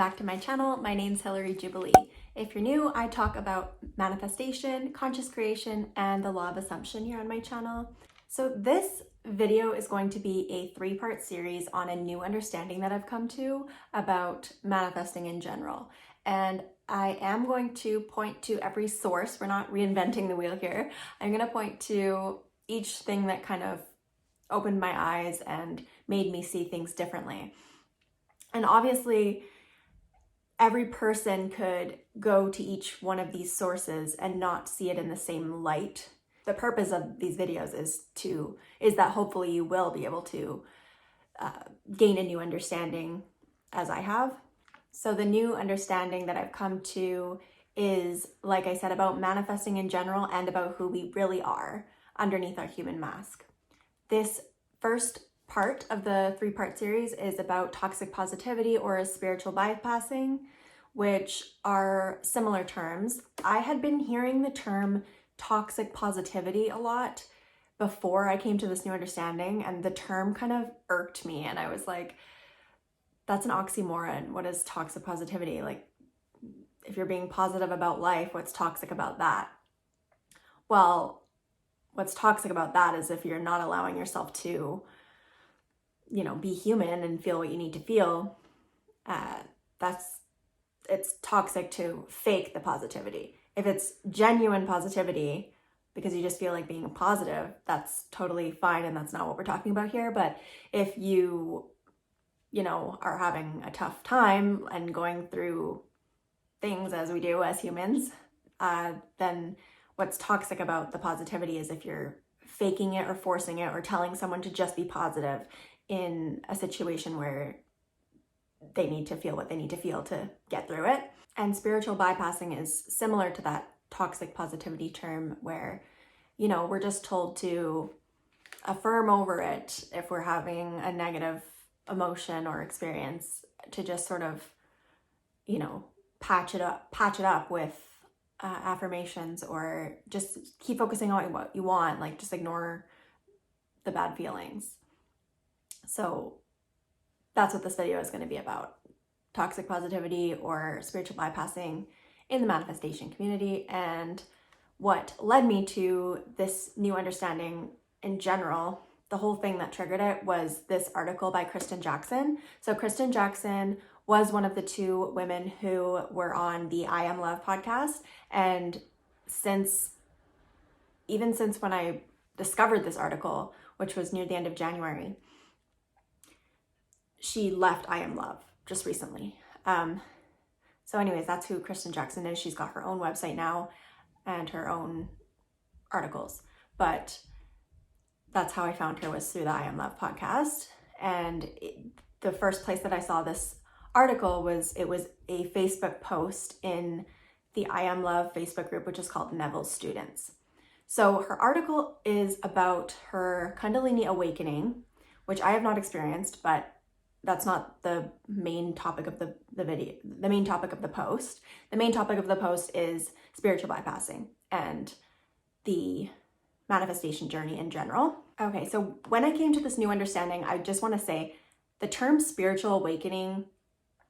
back to my channel. My name's Hillary Jubilee. If you're new, I talk about manifestation, conscious creation, and the law of assumption here on my channel. So this video is going to be a three-part series on a new understanding that I've come to about manifesting in general. And I am going to point to every source. We're not reinventing the wheel here. I'm going to point to each thing that kind of opened my eyes and made me see things differently. And obviously, every person could go to each one of these sources and not see it in the same light. The purpose of these videos is that hopefully you will be able to gain a new understanding as I have. So the new understanding that I've come to is, like I said, about manifesting in general and about who we really are underneath our human mask. This first part of the three-part series is about toxic positivity or spiritual bypassing, which are similar terms. I had been hearing the term toxic positivity a lot before I came to this new understanding, and the term kind of irked me, and I was like, that's an oxymoron. What is toxic positivity? Like, if you're being positive about life, what's toxic about that? Well, what's toxic about that is if you're not allowing yourself to be human and feel what you need to feel, it's toxic to fake the positivity. If it's genuine positivity because you just feel like being positive, that's totally fine, and that's not what we're talking about here. But if you are having a tough time and going through things as we do as humans, then what's toxic about the positivity is if you're faking it or forcing it or telling someone to just be positive in a situation where they need to feel what they need to feel to get through it. And spiritual bypassing is similar to that toxic positivity term where, we're just told to affirm over it if we're having a negative emotion or experience, to just sort of, patch it up with affirmations, or just keep focusing on what you want, like just ignore the bad feelings. So that's what this video is going to be about: toxic positivity or spiritual bypassing in the manifestation community. And what led me to this new understanding in general, the whole thing that triggered it, was this article by Kriston Jackson. So Kristin Jackson was one of the two women who were on the I Am Love podcast. And even since when I discovered this article, which was near the end of January, she left I Am Love just recently. So anyways, that's who Kristin Jackson is. She's got her own website now and her own articles. But that's how I found her, was through the I Am Love podcast. And the first place that I saw this article was a Facebook post in the I Am Love Facebook group, which is called Neville's Students. So her article is about her Kundalini awakening, which I have not experienced, but that's not the main topic of the video, the main topic of the post. The main topic of the post is spiritual bypassing and the manifestation journey in general. Okay, so when I came to this new understanding, I just want to say the term spiritual awakening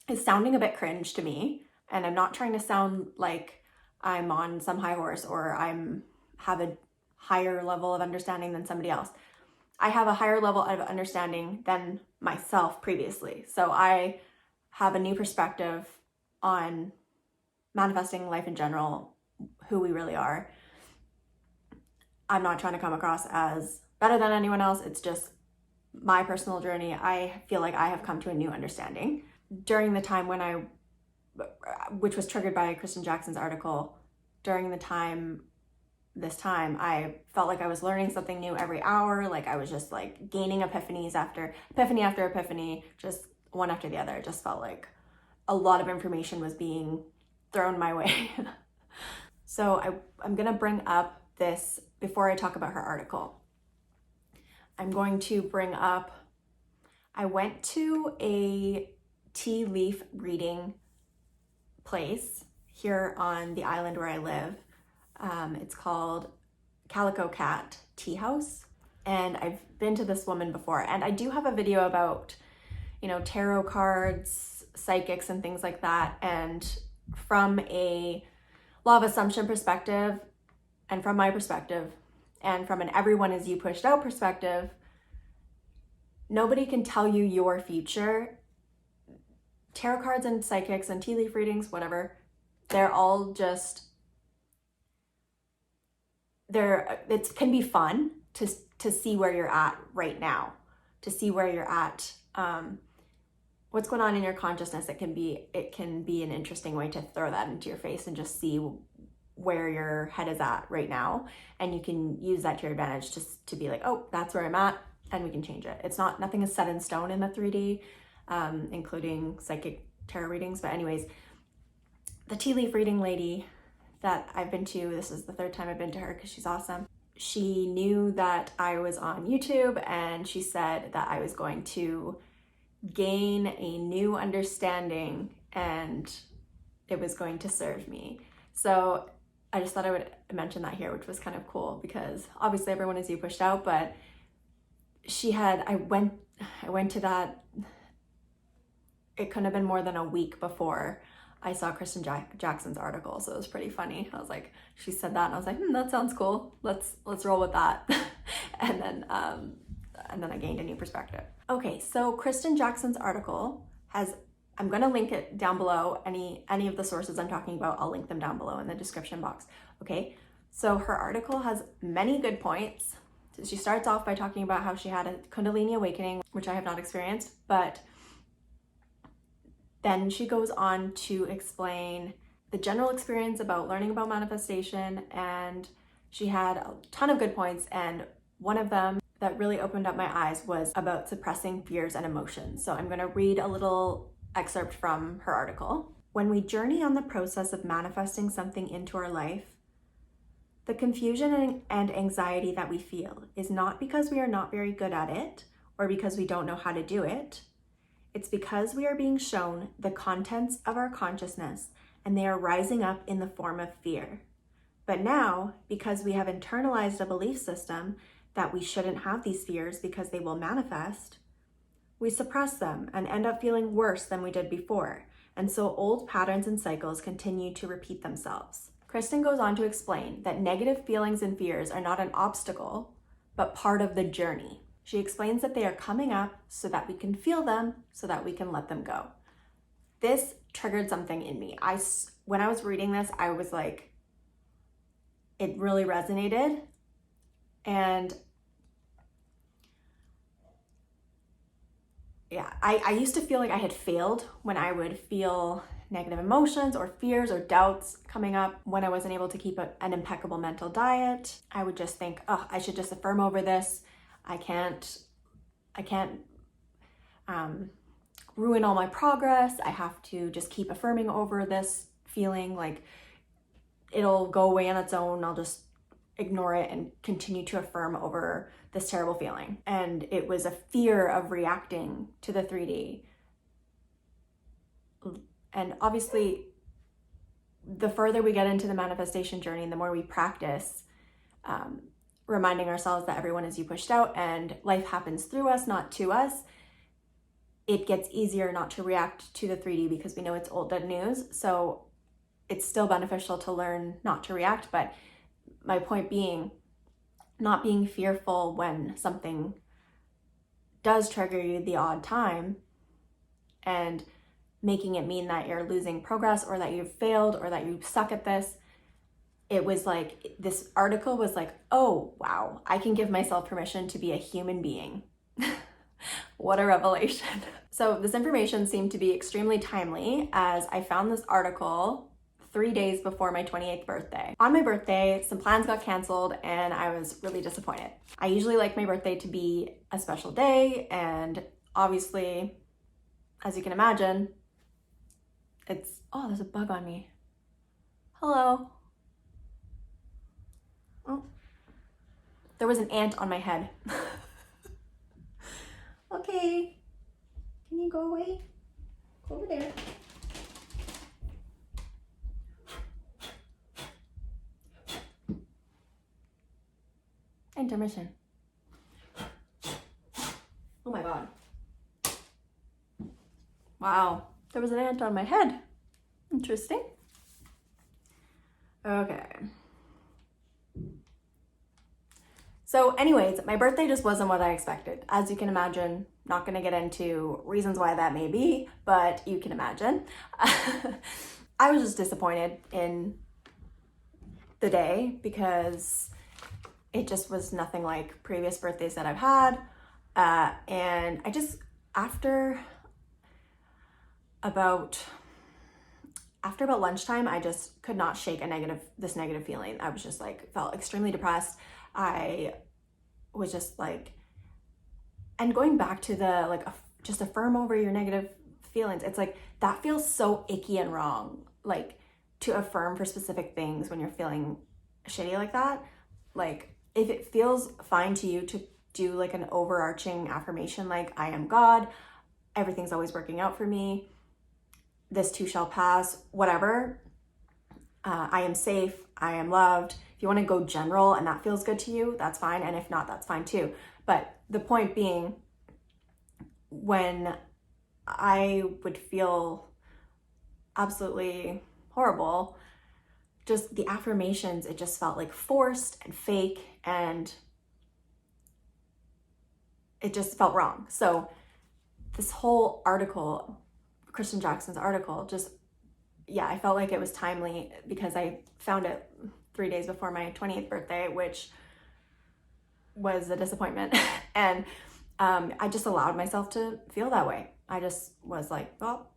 is sounding a bit cringe to me, and I'm not trying to sound like I'm on some high horse or have a higher level of understanding than somebody else. I have a higher level of understanding than myself previously. So I have a new perspective on manifesting life in general, who we really are. I'm not trying to come across as better than anyone else. It's just my personal journey. I feel like I have come to a new understanding. During the time which was triggered by Kristin Jackson's article, this time, I felt like I was learning something new every hour. Like I was just like gaining epiphany after epiphany, just one after the other. It just felt like a lot of information was being thrown my way. So I'm going to bring up this before I talk about her article. I'm going to bring up, I went to a tea leaf reading place here on the island where I live. It's called Calico Cat Tea House. And I've been to this woman before, and I do have a video about, tarot cards, psychics and things like that. And from a law of assumption perspective, and from my perspective, and from an everyone is you pushed out perspective, nobody can tell you your future. Tarot cards and psychics and tea leaf readings, whatever, they're all just, it can be fun to see where you're at right now, to see where you're at, what's going on in your consciousness. It can be an interesting way to throw that into your face and just see where your head is at right now. And you can use that to your advantage to be like, oh, that's where I'm at, and we can change it. Nothing is set in stone in the 3D, including psychic tarot readings. But anyways, the tea leaf reading lady that I've been to, this is the 3rd time I've been to her because she's awesome. She knew that I was on YouTube, and she said that I was going to gain a new understanding and it was going to serve me. So I just thought I would mention that here, which was kind of cool because obviously everyone is you pushed out, but I went to that, it couldn't have been more than a week before I saw Kriston Jackson's article, so it was pretty funny. I was like, she said that, and I was like, that sounds cool. Let's roll with that. and then I gained a new perspective. Okay, so Kriston Jackson's article I'm gonna link it down below. Any of the sources I'm talking about, I'll link them down below in the description box. Okay, so her article has many good points. So she starts off by talking about how she had a Kundalini awakening, which I have not experienced, but then she goes on to explain the general experience about learning about manifestation, and she had a ton of good points, and one of them that really opened up my eyes was about suppressing fears and emotions. So I'm going to read a little excerpt from her article. When we journey on the process of manifesting something into our life, the confusion and anxiety that we feel is not because we are not very good at it or because we don't know how to do it. It's because we are being shown the contents of our consciousness and they are rising up in the form of fear. But now, because we have internalized a belief system that we shouldn't have these fears because they will manifest, we suppress them and end up feeling worse than we did before. And so old patterns and cycles continue to repeat themselves. Kristin goes on to explain that negative feelings and fears are not an obstacle, but part of the journey. She explains that they are coming up so that we can feel them, so that we can let them go. This triggered something in me. When I was reading this, I was like, it really resonated. And yeah, I used to feel like I had failed when I would feel negative emotions or fears or doubts coming up when I wasn't able to keep an impeccable mental diet. I would just think, oh, I should just affirm over this. I can't ruin all my progress. I have to just keep affirming over this feeling, like it'll go away on its own. I'll just ignore it and continue to affirm over this terrible feeling. And it was a fear of reacting to the 3D. And obviously, the further we get into the manifestation journey and the more we practice, reminding ourselves that everyone is you pushed out and life happens through us, not to us, it gets easier not to react to the 3D because we know it's old dead news. So it's still beneficial to learn not to react. But my point being, not being fearful when something does trigger you the odd time and making it mean that you're losing progress or that you've failed or that you suck at this. It was like, this article was like, oh, wow, I can give myself permission to be a human being. What a revelation. So this information seemed to be extremely timely as I found this article 3 days before my 28th birthday. On my birthday, some plans got canceled and I was really disappointed. I usually like my birthday to be a special day, and obviously, as you can imagine, oh, there's a bug on me. Hello. Oh, there was an ant on my head. Okay, can you go away? Go over there. Intermission. Oh my God. Wow, There was an ant on my head. Interesting. Okay. So anyways, my birthday just wasn't what I expected. As you can imagine, not gonna get into reasons why that may be, but you can imagine. I was just disappointed in the day because it just was nothing like previous birthdays that I've had. And I just, after about lunchtime, I just could not shake this negative feeling. I was just like, felt extremely depressed. I was just like, and going back to the like, just affirm over your negative feelings. It's like, that feels so icky and wrong. Like to affirm for specific things when you're feeling shitty like that. Like if it feels fine to you to do like an overarching affirmation, like I am God, everything's always working out for me, this too shall pass, whatever. I am safe, I am loved. If you want to go general and that feels good to you, that's fine. And if not, that's fine too. But the point being, when I would feel absolutely horrible, just the affirmations, it just felt like forced and fake, and it just felt wrong. So this whole article, Kriston Jackson's article, just, yeah, I felt like it was timely because I found it 3 days before my 20th birthday, which was a disappointment. And I just allowed myself to feel that way. I just was like, well,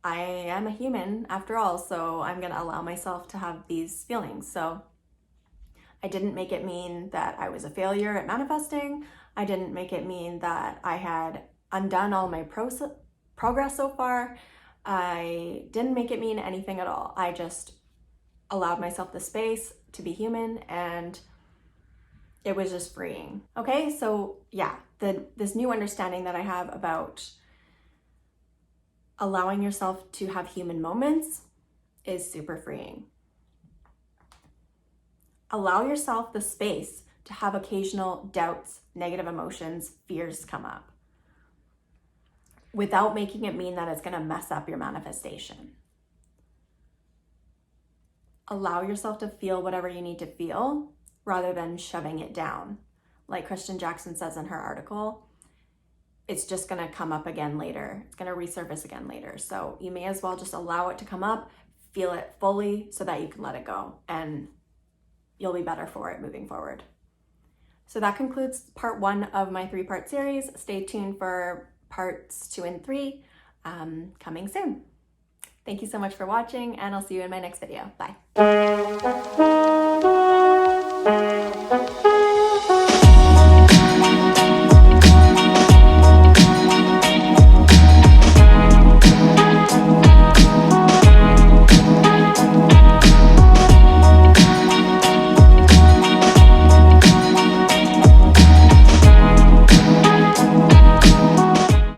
I am a human after all, so I'm gonna allow myself to have these feelings. So I didn't make it mean that I was a failure at manifesting. I didn't make it mean that I had undone all my progress so far. I didn't make it mean anything at all. I just allowed myself the space to be human, and it was just freeing. Okay, so yeah, this new understanding that I have about allowing yourself to have human moments is super freeing. Allow yourself the space to have occasional doubts, negative emotions, fears come up, without making it mean that it's gonna mess up your manifestation. Allow yourself to feel whatever you need to feel rather than shoving it down. Like Kristin Jackson says in her article, it's just gonna come up again later. It's gonna resurface again later. So you may as well just allow it to come up, feel it fully so that you can let it go, and you'll be better for it moving forward. So that concludes part 1 of my 3-part series. Stay tuned for parts 2 and 3 coming soon. Thank you so much for watching, and I'll see you in my next video. Bye.